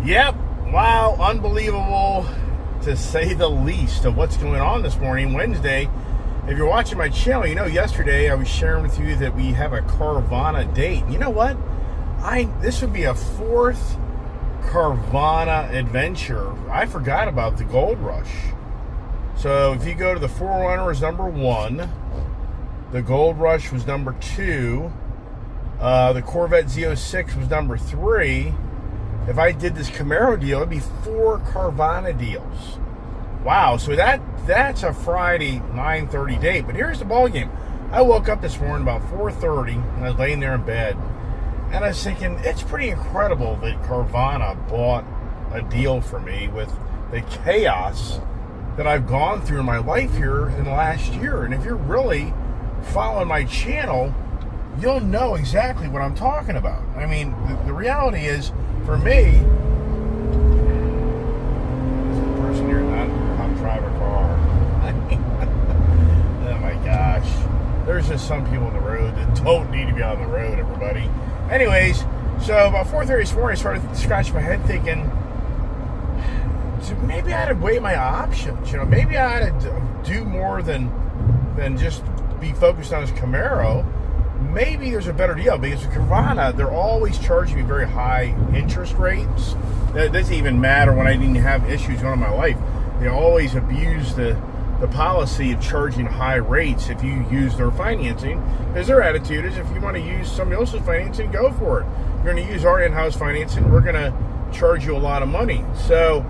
Yep. Wow. Unbelievable, to say the least, of what's going on this morning, Wednesday. If you're watching my channel, you know yesterday I was sharing with you that we have a Carvana date. You know what? This would be a fourth Carvana adventure. I forgot about the Gold Rush. So if you go to the 4Runner was number 1, the Gold Rush was number 2, the Corvette Z06 was number 3. If I did this Camaro deal, it'd be 4 Carvana deals. Wow, so that's a Friday 9:30 date. But here's the ball game. I woke up this morning about 4:30, and I was laying there in bed, and I was thinking, it's pretty incredible that Carvana bought a deal for me with the chaos that I've gone through in my life here in the last year. And if you're really following my channel, you'll know exactly what I'm talking about. I mean, the reality is, for me, there's a person here not how to drive a car. Oh my gosh. There's just some people on the road that don't need to be on the road, everybody. Anyways, so about 4:30 this morning, I started scratching my head thinking, so maybe I ought to weigh my options. Maybe I ought to do more than just be focused on this Camaro. Maybe there's a better deal, because with Carvana, they're always charging me very high interest rates. That doesn't even matter when I didn't have issues going on in my life. They always abuse the policy of charging high rates if you use their financing, because their attitude is, if you want to use somebody else's financing, go for it. You're going to use our in-house financing, we're going to charge you a lot of money. So,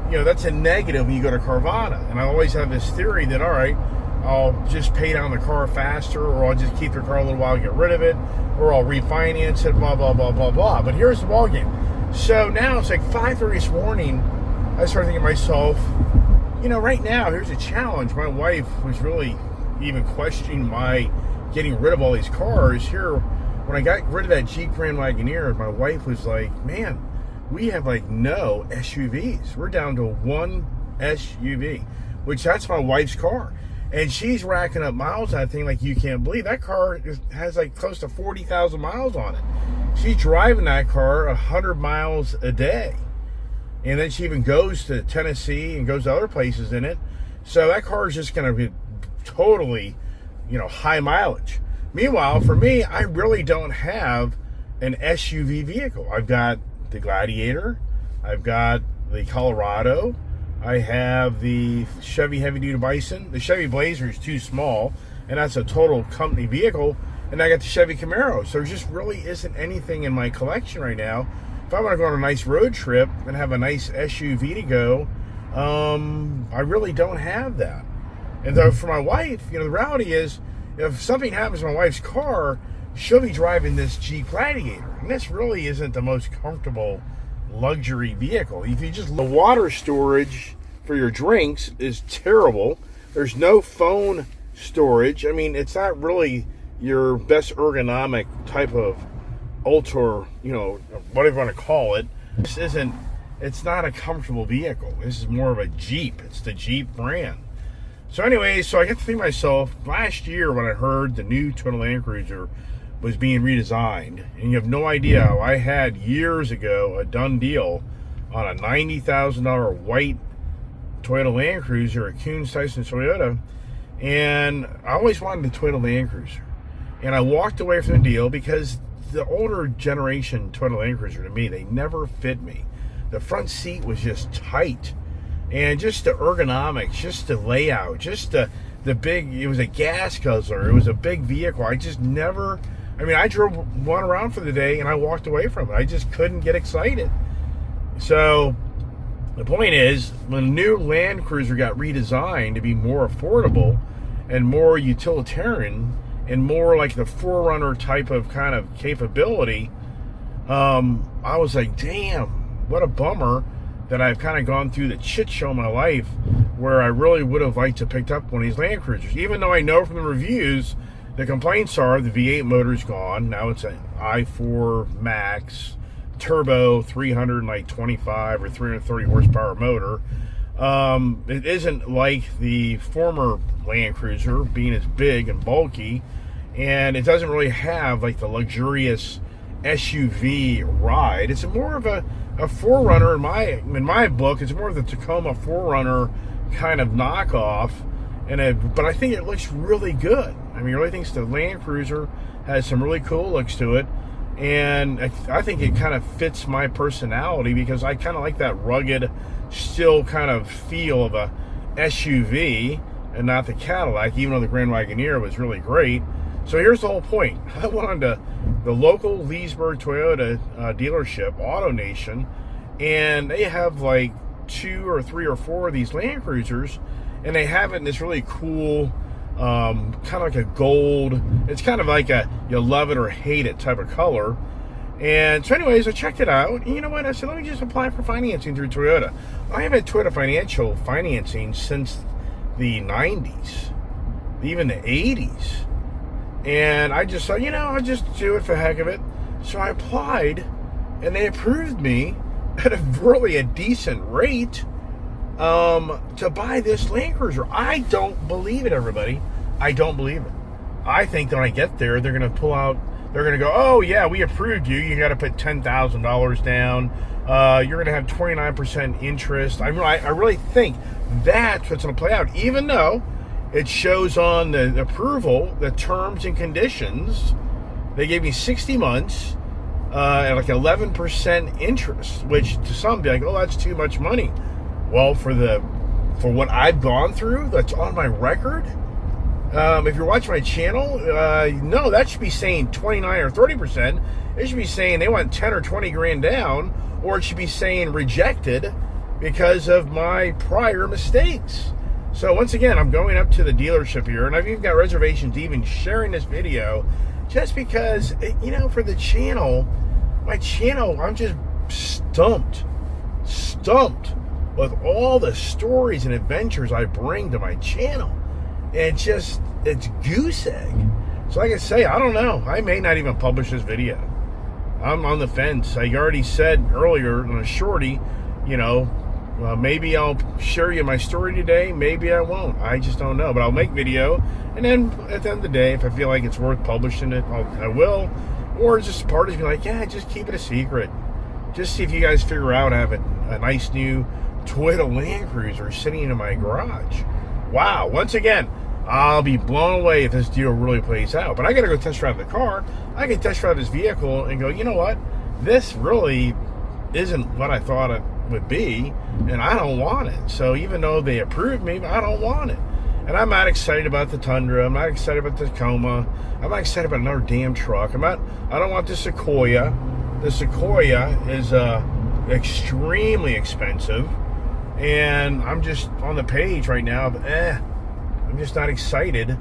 that's a negative when you go to Carvana. And I always have this theory that, all right, I'll just pay down the car faster, or I'll just keep the car a little while and get rid of it, or I'll refinance it, blah, blah, blah, blah, blah. But here's the ballgame. So now it's like 5:30 this morning. I started thinking to myself, right now, here's a challenge. My wife was really even questioning my getting rid of all these cars. Here, when I got rid of that Jeep Grand Wagoneer, my wife was like, man, we have no SUVs. We're down to one SUV, which that's my wife's car. And she's racking up miles on that thing like you can't believe. That car has close to 40,000 miles on it. She's driving that car 100 miles a day. And then she even goes to Tennessee and goes to other places in it. So that car is just going to be totally, high mileage. Meanwhile, for me, I really don't have an SUV vehicle. I've got the Gladiator. I've got the Colorado. I have the Chevy Heavy Duty Bison. The Chevy Blazer is too small, and that's a total company vehicle. And I got the Chevy Camaro. So there just really isn't anything in my collection right now. If I want to go on a nice road trip and have a nice SUV to go, I really don't have that. And though for my wife, the reality is, if something happens to my wife's car, she'll be driving this Jeep Gladiator. And this really isn't the most comfortable luxury vehicle. If you the water storage for your drinks is terrible. There's no phone storage. I mean, it's not really your best ergonomic type of ultra, whatever you want to call it. It's not a comfortable vehicle. This is more of a Jeep. It's the Jeep brand. So anyway, I get to think to myself, last year when I heard the new Toyota Land Cruiser was being redesigned, and you have no idea how I had years ago a done deal on a $90,000 white Toyota Land Cruiser, a Kuhns Tyson Toyota, and I always wanted the Toyota Land Cruiser. And I walked away from the deal because the older generation Toyota Land Cruiser, to me, they never fit me. The front seat was just tight, and just the ergonomics, just the layout, just the big, it was a gas guzzler, it was a big vehicle. I just never, I drove one around for the day and I walked away from it. I just couldn't get excited. So the point is, when the new Land Cruiser got redesigned to be more affordable and more utilitarian and more like the 4Runner type of kind of capability, I was like, damn, what a bummer that I've kind of gone through the shit show of my life where I really would have liked to pick up one of these Land Cruisers. Even though I know from the reviews, the complaints are the V8 motor's gone. Now it's an i4 Max turbo 325 or 330 horsepower motor. It isn't like the former Land Cruiser being as big and bulky, and it doesn't really have like the luxurious SUV ride. It's more of a 4Runner in my book. It's more of the Tacoma 4Runner kind of knockoff, but I think it looks really good. I mean, I really think the Land Cruiser has some really cool looks to it, and I think it kind of fits my personality because I kind of like that rugged, still kind of feel of a SUV and not the Cadillac, even though the Grand Wagoneer was really great. So here's the whole point. I went on to the local Leesburg Toyota dealership, AutoNation, and they have like 2 or 3 or 4 of these Land Cruisers, and they have it in this really cool, kind of like a gold, it's kind of like a you love it or hate it type of color. And so anyways, I checked it out, and you know what, I said, let me just apply for financing through Toyota. I have had Toyota financing since the 90s, even the 80s. And I just thought, I'll just do it for the heck of it. So I applied, and they approved me at a decent rate to buy this Land Cruiser. I don't believe it, everybody. I don't believe it. I think that when I get there, they're going to pull out, they're going to go, oh, yeah, we approved you. You got to put $10,000 down. You're going to have 29% interest. I really think that's what's going to play out, even though it shows on the approval, the terms and conditions, they gave me 60 months at like 11% interest, which to some be like, oh, that's too much money. Well, for what I've gone through, that's on my record. If you're watching my channel, no, that should be saying 29 or 30%. It should be saying they want 10 or 20 grand down, or it should be saying rejected because of my prior mistakes. So once again, I'm going up to the dealership here, and I've even got reservations even sharing this video just because, for the channel, my channel, I'm just stumped with all the stories and adventures I bring to my channel. And it's goose egg. So like I say, I don't know. I may not even publish this video. I'm on the fence. I already said earlier in a shorty, maybe I'll share you my story today. Maybe I won't. I just don't know. But I'll make video. And then at the end of the day, if I feel like it's worth publishing it, I will. Or just part of me like, yeah, just keep it a secret. Just see if you guys figure out I have a nice new Toyota Land Cruiser sitting in my garage. Wow. Once again, I'll be blown away if this deal really plays out. But I got to go test drive the car. I can test drive this vehicle and go, you know what? This really isn't what I thought it would be, and I don't want it. So even though they approved me, I don't want it. And I'm not excited about the Tundra. I'm not excited about the Tacoma. I'm not excited about another damn truck. I don't want the Sequoia. The Sequoia is extremely expensive, and I'm just on the page right now of I'm just not excited.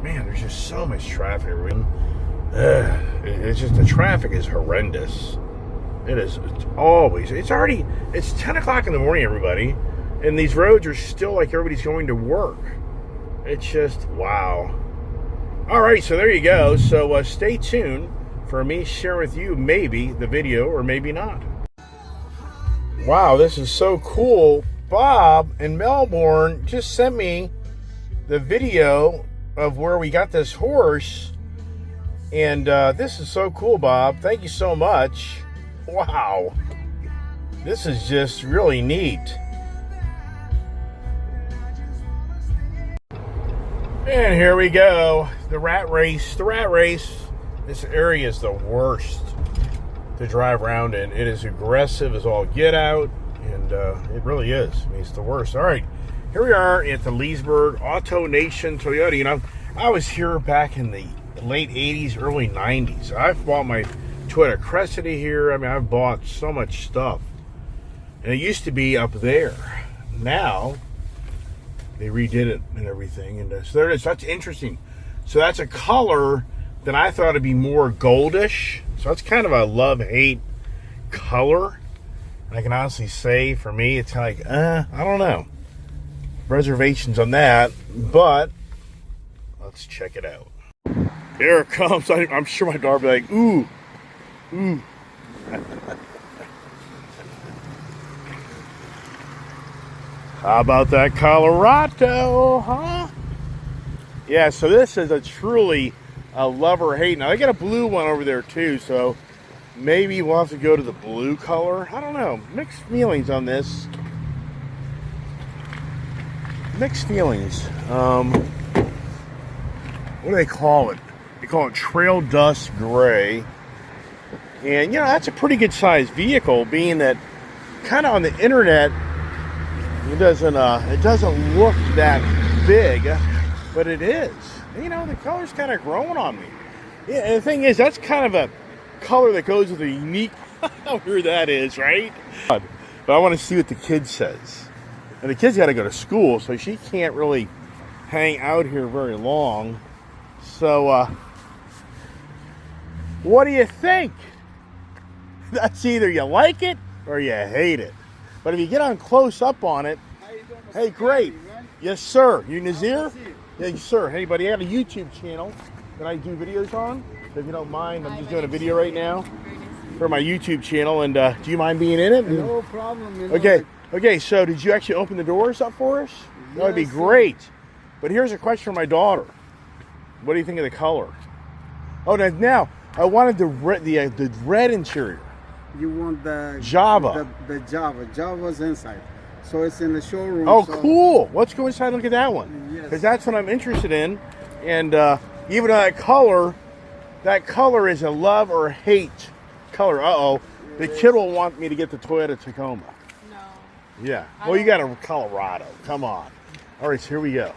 Man, there's just so much traffic. It's just, the traffic is horrendous. It's 10 o'clock in the morning, everybody, and these roads are still like everybody's going to work. It's just, wow. All right, so there you go. So stay tuned for me sharing with you maybe the video or maybe not. Wow, this is so cool. Bob in Melbourne just sent me the video of where we got this horse, and this is so cool, Bob. Thank you so much. Wow, this is just really neat. And here we go, the rat race. This area is the worst to drive around in. It is aggressive as all get out, and it really is. I mean, it's the worst. All right, here we are at the Leesburg AutoNation Toyota. I was here back in the late 80s, early 90s. I've bought my Toyota Cressida here. I mean, I've bought so much stuff. And it used to be up there. Now, they redid it and everything. And so there it is. That's interesting. So that's a color that I thought would be more goldish. So it's kind of a love-hate color. I can honestly say, for me, it's kind of like, I don't know. Reservations on that. But let's check it out. Here it comes. I'm sure my daughter will be like, ooh. How about that Colorado, huh? Yeah, so this is a truly a love or hate. Now, I got a blue one over there too, so maybe we'll have to go to the blue color. I don't know. Mixed feelings on this. Mixed feelings. What do they call it? They call it Trail Dust Gray. And, you know, that's a pretty good sized vehicle, being that kind of on the internet, it doesn't look that big, but it is. You know, the color's kind of growing on me. Yeah, and the thing is, that's kind of a color that goes with a unique, how weird that is, right? But I want to see what the kid says. And the kid's got to go to school, so she can't really hang out here very long. So, what do you think? That's either you like it or you hate it. But if you get on close up on it, hey, great. Yes, sir. You Nazir? Yes, sir. Hey, buddy, I have a YouTube channel that I do videos on. So if you don't mind, I'm just doing a video right now for my YouTube channel. And do you mind being in it? No problem. You know, okay. Okay, so did you actually open the doors up for us? That would be great. But here's a question for my daughter. What do you think of the color? Oh, now I wanted the red interior. You want the Java. The Java. Java's inside. So it's in the showroom. Oh, so cool. Let's go inside and look at that one. Yes. Because that's what I'm interested in. And even though that color is a love or hate color. Uh-oh. The kid will want me to get the Toyota Tacoma. No. Yeah. Well, you got a Colorado. Come on. All right, so here we go.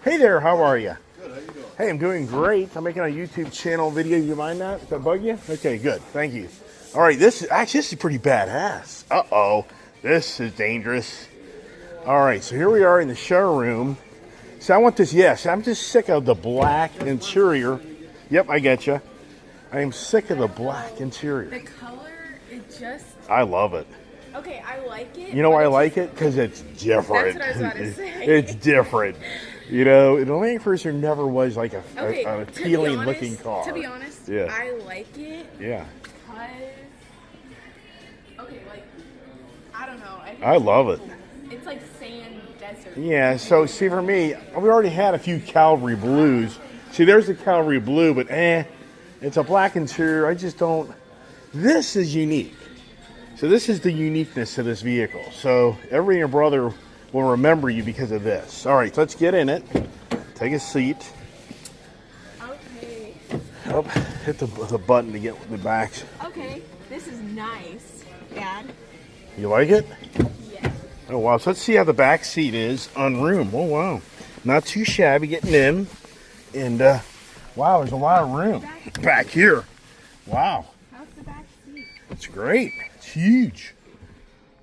Hey there, how are you? Good, how you doing? Hey, I'm doing great. I'm making a YouTube channel video. You mind that? Does that bug you? Okay, good. Thank you. All right, this is pretty badass. Uh-oh. This is dangerous. All right, so here we are in the showroom. So I want this, yes, I'm just sick of the black interior. Yep, I get you. I am sick of the black interior. The color, it just... I love it. Okay, I like it. You know why I like it? Because it's different. That's what I was about to say. It's different. You know, the Land Cruiser never was like an appealing looking car. To be honest, yeah. I like it. Yeah. Because, okay, like, I don't know. I love it. It's like sand desert. Yeah, so see for me, we already had a few Calvary Blues. See, there's the Calvary Blue, but it's a black interior. I just don't. This is unique. So this is the uniqueness of this vehicle. So everybody and your brother will remember you because of this. All right, so let's get in it. Take a seat. Okay. Oh, hit the button to get the backs. Okay, this is nice, Dad. You like it? Yes. Oh, wow. So let's see how the back seat is on room. Oh, wow. Not too shabby getting in. And, wow, there's a lot of room back here. Wow. How's the back seat? It's great. It's huge.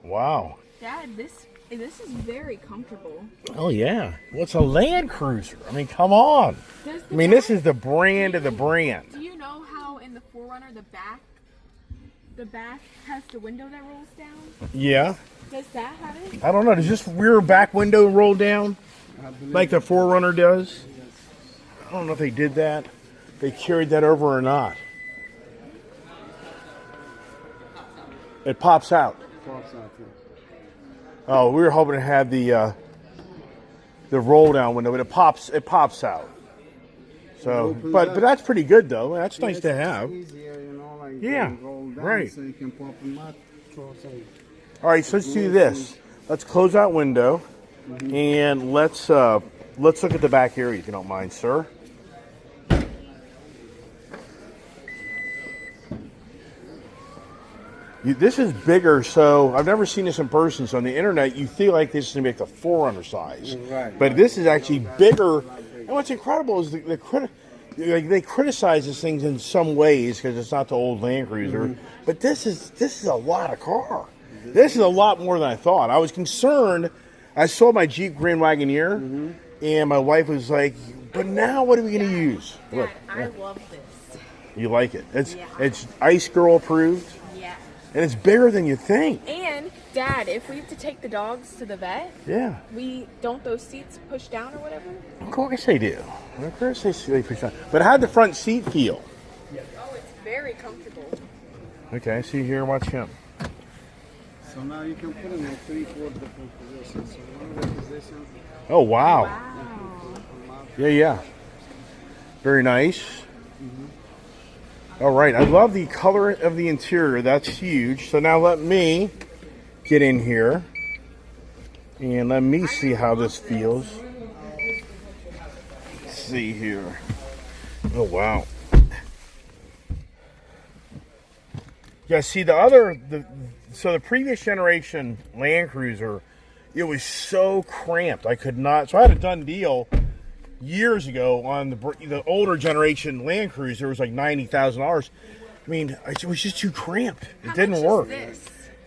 Wow. Dad, this is very comfortable. Oh, yeah. Well, it's a Land Cruiser. I mean, come on. I mean, this is the brand of the brand. Do you know how in the 4Runner the back has the window that rolls down? Yeah. Does that have it? I don't know. Does this rear back window roll down like the 4Runner does? I don't know if they did that. They carried that over or not. It pops out. Pops out, yeah. Oh, we were hoping to have the roll down window, but it pops out. So, but that's pretty good though. That's nice to have. Easier, you know, like Yeah, roll down right. So you can pop them out. All right, so let's do this. Let's close that window, and let's look at the back area, if you don't mind, sir. This is bigger, so I've never seen this in person. So on the internet, you feel like this is going to be like a 4Runner size. Right. But this is actually bigger. And what's incredible is they criticize these things in some ways because it's not the old Land Cruiser. But this is a lot of car. This is a lot more than I thought. I was concerned. I saw my Jeep Grand Wagoneer, and my wife was like, "But now, what are we going to use?" Dad, Look, I love this. you like it? It's Yeah. it's Ice Girl approved. Yeah. And it's bigger than you think. And Dad, if we have to take the dogs to the vet, Yeah. we don't those seats push down or whatever? Of course they do. Of course they push on. But how'd the front seat feel? Oh, it's very comfortable. Okay, see here, watch him. So now you can put them in 3-4 different positions. So one of the positions. Oh, wow. Wow. Yeah. Very nice. All right, I love the color of the interior. That's huge. So now let me get in here and let me see how this feels. Let's see here. Oh, wow. Yeah, see so the previous generation Land Cruiser, it was so cramped. I could not. So I had a done deal years ago on the older generation Land Cruiser. It was like $90,000. I mean, it was just too cramped. It didn't work.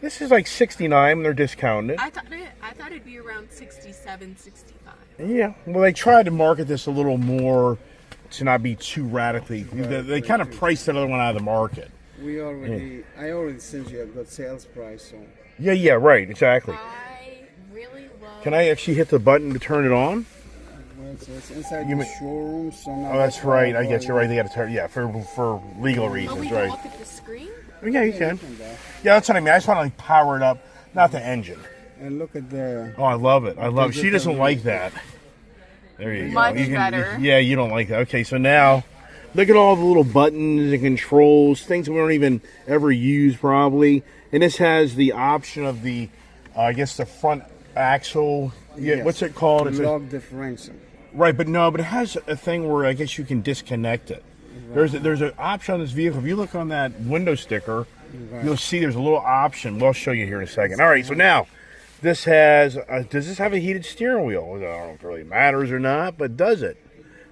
This is like $69. They're discounted. I thought it'd be around 67, 65. Yeah. Well, they tried to market this a little more to not be too radically. They kind of priced the other one out of the market. I already sent you a good sales price. So. Yeah, right, exactly. I really love. Can I actually hit the button to turn it on? Well, so it's inside the showroom. So now Oh, that's right. I guess you're right. They got to turn. Yeah, for legal reasons, we right? can look at the screen. Yeah, you can. Yeah, that's what I mean. I just want to like power it up, not the engine. And look at the. Oh, I love it. I love it. She doesn't like that. There you go. Much You can- better. Yeah, you don't like that. Okay, so now look at all the little buttons and controls, things that we don't even ever use probably. And this has the option of the, I guess the front axle. Yeah, Yes. what's it called? It's Log differential. right, but no, but it has a thing where I guess you can disconnect it. There's an option on this vehicle. If you look on that window sticker, you'll see there's a little option. We'll show you here in a second. All right, so now this has. Does this have a heated steering wheel? I don't know if it really matters or not, but does it?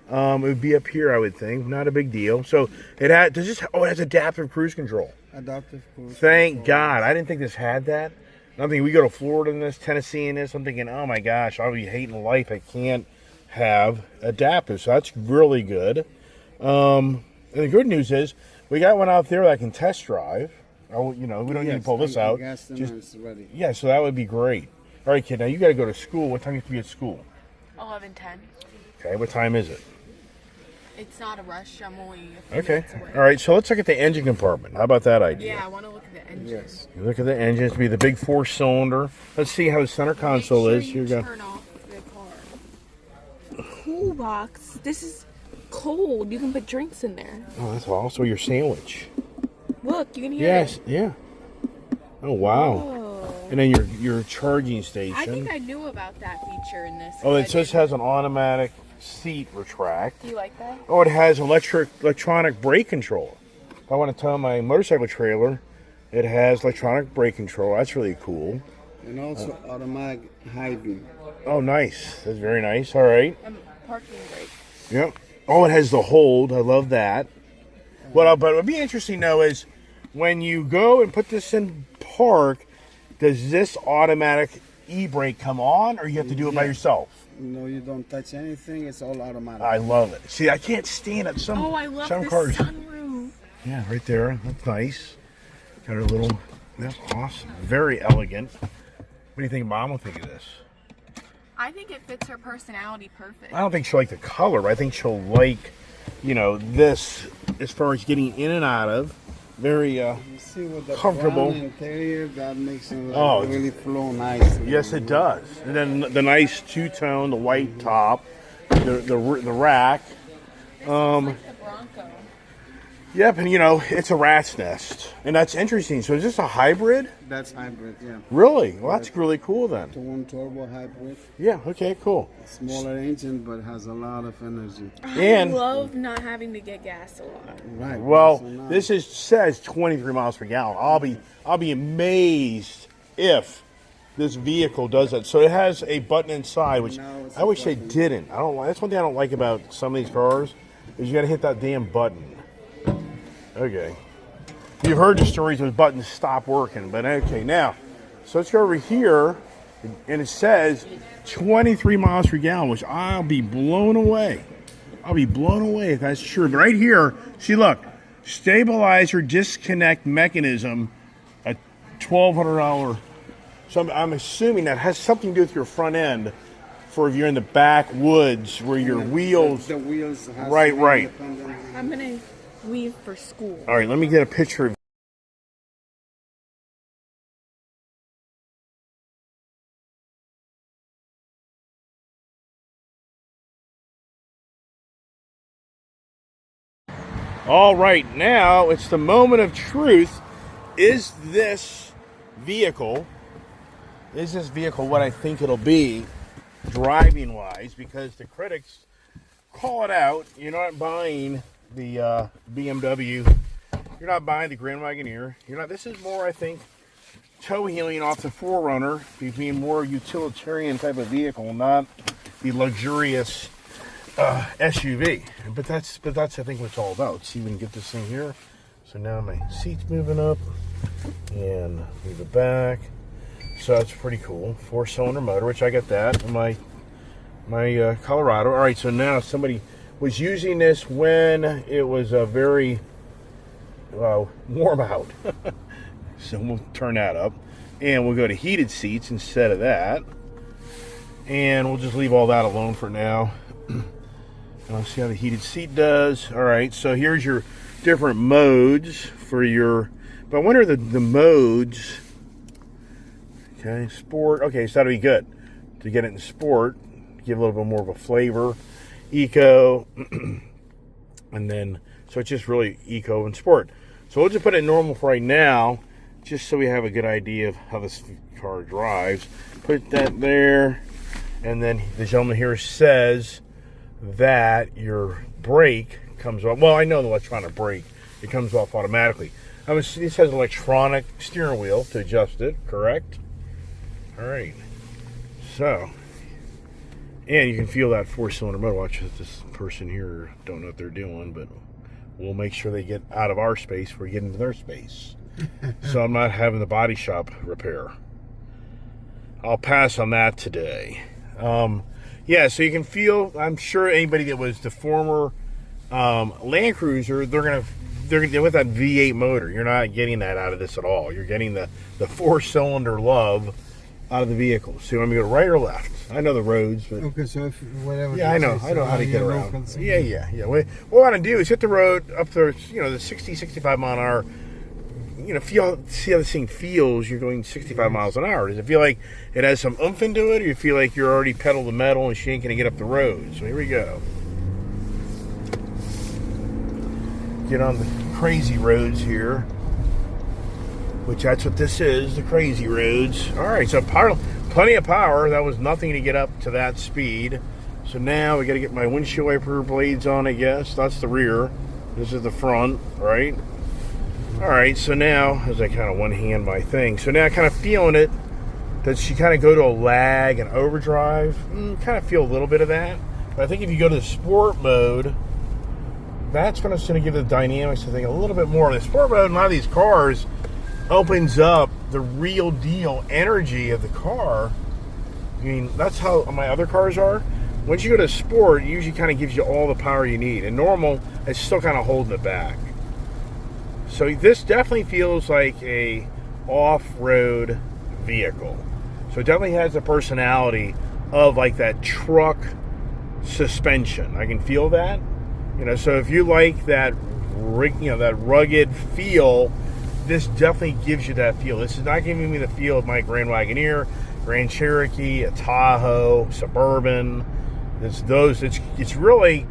It would be up here, I would think. Not a big deal. So it had. Does this? Oh, it has adaptive cruise control. Adaptive cruise Thank control. God. I didn't think this had that. I'm thinking we go to Florida in this, Tennessee in this. I'm thinking, oh my gosh, I'll be hating life. I can't have adaptive. So that's really good. And the good news is we got one out there that I can test drive. Oh, we don't need to pull this out. It's ready. Yeah, so that would be great. All right, kid. Now you got to go to school. What time do you have to be at school? 11:10. Okay. What time is it? It's not a rush. I'm only a few Okay. minutes away. All right. So let's look at the engine compartment. How about that idea? Yeah, I want to look at the engine. Yes. You look at the engine. It's be the big 4-cylinder. Let's see how the center console Make sure is. you Here we go. turn off the car. Cool box. This is cold. You can put drinks in there. Oh, that's also your sandwich. Look, you can hear Yes. it. Yeah. Oh wow. Oh. And then your charging station. I think I knew about that feature in this. Oh, I it just didn't- has an automatic seat retract. Do you like that? Oh, it has electronic brake control. If I want to tow my motorcycle trailer, it has electronic brake control. That's really cool. And also automatic high beam. Oh, nice. That's very nice. All right. And parking brake. Yep. Oh, it has the hold. I love that. But it would be interesting though is when you go and put this in park, does this automatic e-brake come on, or you have to do it by yourself? No, you don't touch anything. It's all automatic. I love it. See, I can't stand it. Some Oh, I love some the cars. sunroof. Yeah, right there. That's nice. Got a little. That's awesome. Very elegant. What do you think Mom will think of this? I think it fits her personality perfect. I don't think she'll like the color, but I think she'll like, this as far as getting in and out of. Very You see with the comfortable. brown interior, that makes it Oh, really flow nicely. yes, it does. And then the nice two-tone, the white top, the rack. Like the Bronco. Yep, and it's a rat's nest, and that's interesting. So is this a hybrid? That's hybrid, yeah. Really? Well, that's really cool then. Twin turbo hybrid. Yeah. Okay. Cool. Smaller engine, but has a lot of energy. And I love not having to get gas a lot. Right. well, so now- this says 23 miles per gallon. I'll be amazed if this vehicle does that. So it has a button inside, which Now it's I a wish they button. didn't. I don't. That's one thing I don't like about some of these cars is you got to hit that damn button. Okay. You've heard the stories those buttons stop working, but okay. Now, so let's go over here, and it says 23 miles per gallon, which I'll be blown away. I'll be blown away if that's true. But right here, see, look, stabilizer disconnect mechanism, a $1,200. So I'm assuming that has something to do with your front end for if you're in the backwoods where your wheels. The wheels. Has Right, to be right. independent. I'm gonna leave for school. All right, let me get a picture of. All right, now it's the moment of truth. Is this vehicle what I think it'll be driving wise? Because the critics call it out. You're not buying the BMW. You're not buying the Grand Wagoneer. You're not. This is more, I think, toe healing off the 4Runner, being more utilitarian type of vehicle, not the luxurious SUV. But that's I think what it's all about. Let's see if we can get this thing here. So now my seat's moving up and move it back. So it's pretty cool. 4-cylinder motor, which I got that in my Colorado. All right, so now somebody was using this when it was a very warm out. So we'll turn that up. And we'll go to heated seats instead of that. And we'll just leave all that alone for now. And let's see how the heated seat does. All right, so here's your different modes for your... But I wonder the modes... Okay, sport. Okay, so that'll be good to get it in sport. Give a little bit more of a flavor. Eco. And then... So it's just really eco and sport. So we'll just put it in normal for right now, just so we have a good idea of how this car drives. Put that there, and then the gentleman here says that your brake comes off. Well, I know the electronic brake, it comes off automatically. This has electronic steering wheel to adjust it, correct? All right. So, and you can feel that 4-cylinder motor. Watch this person here, don't know what they're doing, but we'll make sure they get out of our space before we get into their space. So I'm not having the body shop repair. I'll pass on that today. Yeah, so you can feel, I'm sure anybody that was the former Land Cruiser, they're with that V8 motor. You're not getting that out of this at all. You're getting the 4-cylinder love out of the vehicle. So you want me to go right or left? I know the roads, but Okay, so if whatever. yeah, I know how to get around. Yeah. What I want to do is hit the road up to the 60, 65 mile an hour. See how this thing feels. You're going 65 miles an hour. Does it feel like it has some oomph into it, or you feel like you're already pedal to metal and she ain't gonna get up the road? So here we go. Get on the crazy roads here, which that's what this is, the crazy roads. All right, so plenty of power. That was nothing to get up to that speed. So now we got to get my windshield wiper blades on, I guess. That's the rear. This is the front, right? All right, so now, as I kind of one-hand my thing, so now kind of feeling it, does she kind of go to a lag and overdrive? Kind of feel a little bit of that. But I think if you go to the sport mode, that's when it's going to give the dynamics, I think, a little bit more. The sport mode in a lot of these cars opens up the real deal energy of the car. I mean, that's how my other cars are. Once you go to sport, it usually kind of gives you all the power you need. And normal, it's still kind of holding it back. So this definitely feels like a off-road vehicle. So it definitely has the personality of like that truck suspension. I can feel that. So if you like that, that rugged feel, this definitely gives you that feel. This is not giving me the feel of my Grand Wagoneer, Grand Cherokee, a Tahoe, Suburban. It's really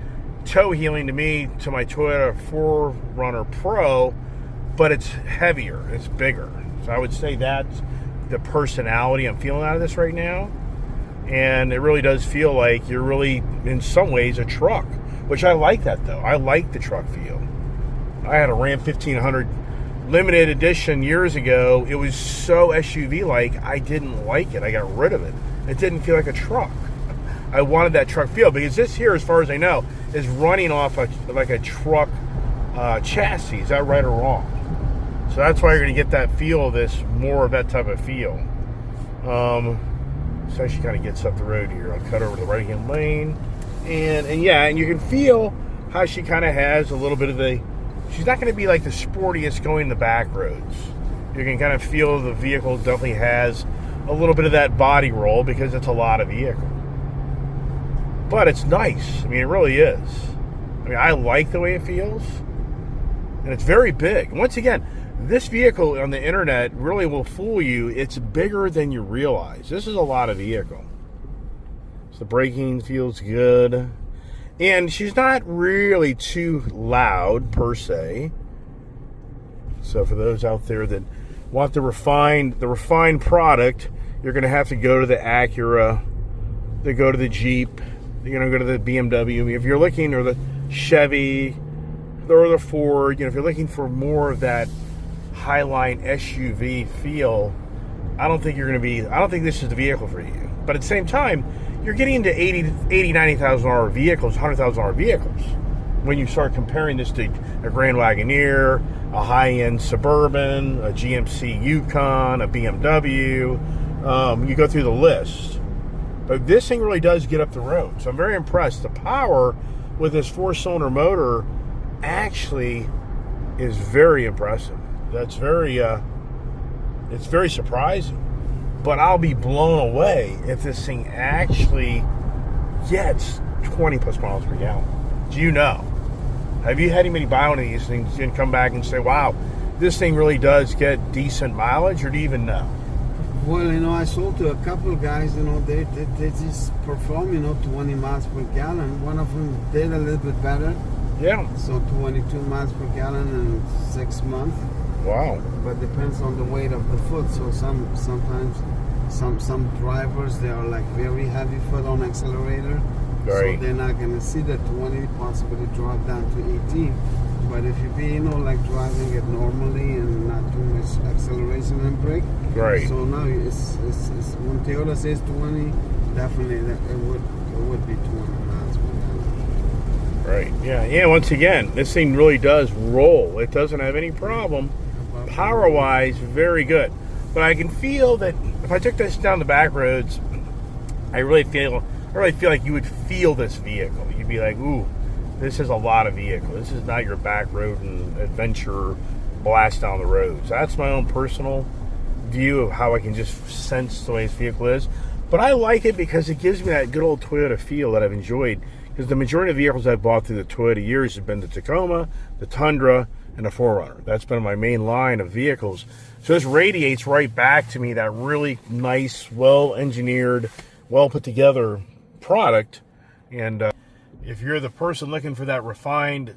toe healing to me to my Toyota 4Runner Pro, but it's heavier, it's bigger. So I would say that's the personality I'm feeling out of this right now. And it really does feel like you're really, in some ways, a truck, which I like that though. I like the truck feel. I had a Ram 1500 limited edition years ago. It was so SUV-like, I didn't like it. I got rid of it. It didn't feel like a truck. I wanted that truck feel, because this here, as far as I know, is running off like a truck chassis. Is that right or wrong? So that's why you're going to get that feel of this, more of that type of feel. So she kind of gets up the road here. I'll cut over the right-hand lane. And you can feel how she kind of has a little bit of she's not going to be like the sportiest going the back roads. You can kind of feel the vehicle definitely has a little bit of that body roll, because it's a lot of vehicle. But it's nice. I mean, it really is. I mean, I like the way it feels. And it's very big. And once again, this vehicle on the internet really will fool you. It's bigger than you realize. This is a lot of vehicle. So the braking feels good. And she's not really too loud per se. So for those out there that want the refined product, you're going to have to go to the Acura, to go to the Jeep, you're going to go to the BMW. If you're looking, or the Chevy, or the Ford, if you're looking for more of that Highline SUV feel, I don't think this is the vehicle for you. But at the same time, you're getting into $90,000 vehicles, $100,000 vehicles. When you start comparing this to a Grand Wagoneer, a high-end Suburban, a GMC Yukon, a BMW, you go through the list. But this thing really does get up the road. So I'm very impressed. The power with this 4-cylinder motor actually is very impressive. That's it's very surprising. But I'll be blown away if this thing actually gets 20 plus miles per gallon. Do you know? Have you had anybody buy one of these things and come back and say, wow, this thing really does get decent mileage, or do you even know? Well, I sold to a couple of guys, they just perform, 20 miles per gallon. One of them did a little bit better. Yeah. So 22 miles per gallon in 6 months. Wow. But depends on the weight of the foot. So sometimes some drivers, they are like very heavy foot on accelerator. Right. So they're not gonna see the 20, possibly drop down to 18. But if you be driving it normally and not too much acceleration and brake. Right. So now it's when Toyota says 20, definitely it would be 20 miles per gallon. Right. Yeah. Once again, this thing really does roll. It doesn't have any problem. Power-wise, very good. But I can feel that if I took this down the back roads, I really feel like you would feel this vehicle. You'd be like, ooh, this is a lot of vehicle. This is not your back road and adventure blast down the roads. That's my own personal view of how I can just sense the way this vehicle is. But I like it because it gives me that good old Toyota feel that I've enjoyed. Because the majority of vehicles I've bought through the Toyota years have been the Tacoma, the Tundra, and the 4Runner. That's been my main line of vehicles. So this radiates right back to me that really nice, well-engineered, well-put-together product. And if you're the person looking for that refined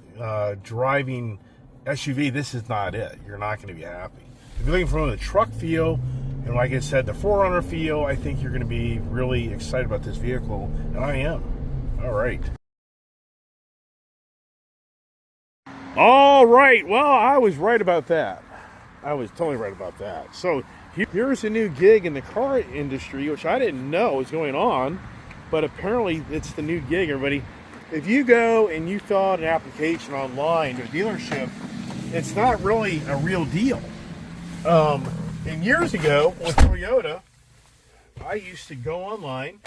driving SUV, this is not it. You're not going to be happy. If you're looking for the truck feel, and like I said, the 4Runner feel, I think you're going to be really excited about this vehicle, and I am. All right. All right. Well, I was right about that. I was totally right about that. So here's a new gig in the car industry, which I didn't know was going on, but apparently it's the new gig, everybody. If you go and you fill out an application online to a dealership, it's not really a real deal. And years ago with Toyota, I used to go online,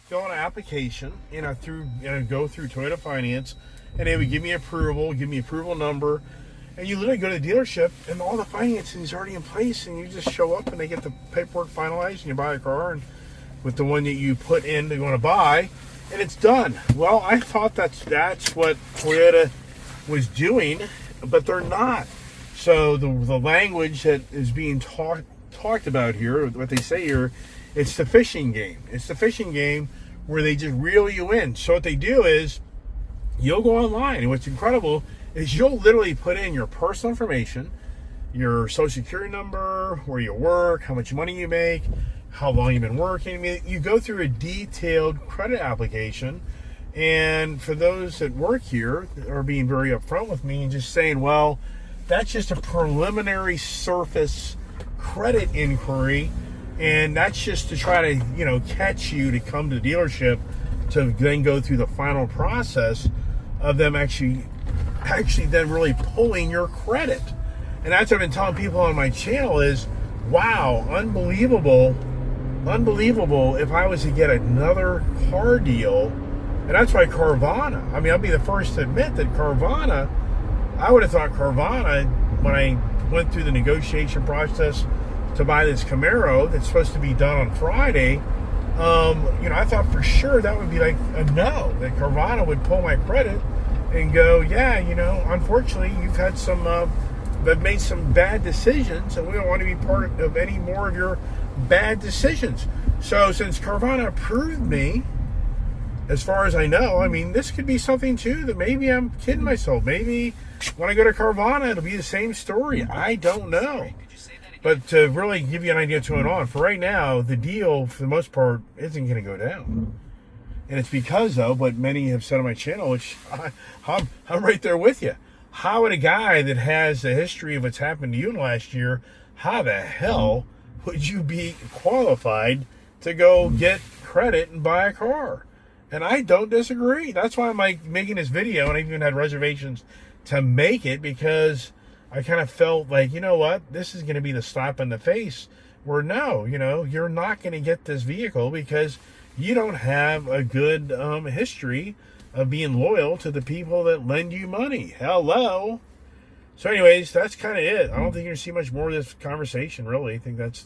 fill out an application, go through Toyota Finance, and they would give me approval number, and you literally go to the dealership, and all the financing is already in place, and you just show up, and they get the paperwork finalized, and you buy a car, and with the one that you put in that you want to buy, and it's done. Well, I thought that's what Toyota was doing, but they're not. So the language that is being talked about here, what they say here, it's the fishing game. It's the fishing game where they just reel you in. So what they do is, you'll go online, and what's incredible is you'll literally put in your personal information, your social security number, where you work, how much money you make, how long you've been working. I mean, you go through a detailed credit application, and for those that work here are being very upfront with me and just saying, well, that's just a preliminary surface credit inquiry, and that's just to try to, catch you to come to the dealership to then go through the final process of them actually then really pulling your credit. And that's what I've been telling people on my channel is, wow, unbelievable if I was to get another car deal. And that's why Carvana, I mean, I'll be the first to admit that Carvana, I would have thought Carvana, when I went through the negotiation process to buy this Camaro that's supposed to be done on Friday, I thought for sure that would be like a no, that Carvana would pull my credit and go, yeah, unfortunately you've had made some bad decisions, and we don't want to be part of any more of your bad decisions. So since Carvana approved me, as far as I know, I mean, this could be something too that maybe I'm kidding myself. Maybe when I go to Carvana, it'll be the same story. I don't know. But to really give you an idea of what's going on, for right now, the deal, for the most part, isn't going to go down. And it's because, though, what many have said on my channel, which I'm right there with you. How would a guy that has a history of what's happened to you in the last year, how the hell would you be qualified to go get credit and buy a car? And I don't disagree. That's why I'm like making this video, and I even had reservations to make it, because I kind of felt like, you know what, this is going to be the slap in the face where no, you know, you're not going to get this vehicle because you don't have a good history of being loyal to the people that lend you money. Hello. So anyways, that's kind of it. I don't think you're going to see much more of this conversation, really. I think that's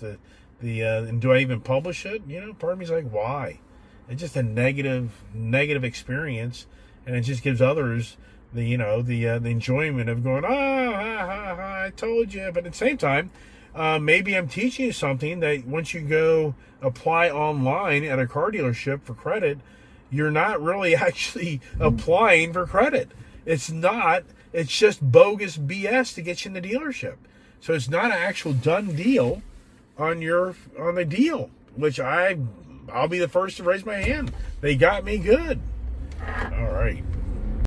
and do I even publish it? You know, part of me's like, why? It's just a negative experience, and it just gives others the enjoyment of going, I told you. But at the same time, maybe I'm teaching you something that once you go apply online at a car dealership for credit, you're not really actually applying for credit. It's just bogus BS to get you in the dealership. So it's not an actual done deal on the deal, which I'll be the first to raise my hand. They got me good. All right.